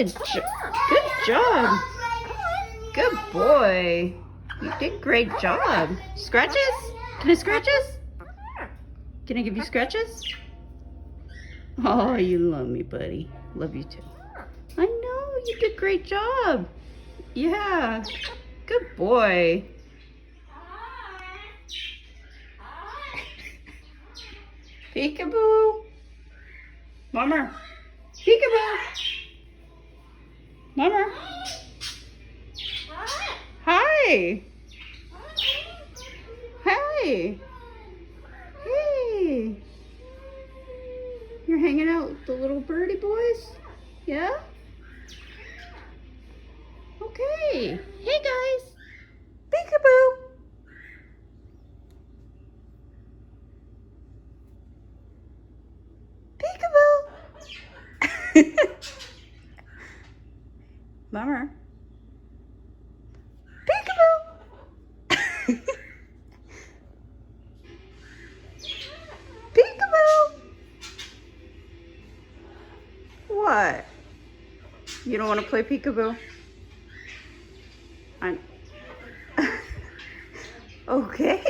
Good job. Good boy. You did great job. Scratches? Can I scratches? Can I give you scratches? Oh, you love me, buddy. Love you too. I know, you did great job. Yeah. Good boy. Peekaboo. Mama. Peekaboo. Mama. Hi. Hi. Hey. You're hanging out with the little birdie boys? Yeah? Okay. Hey guys. Peekaboo. Peekaboo. Mama. Peekaboo. Peekaboo. What? You don't want to play peekaboo? I'm okay.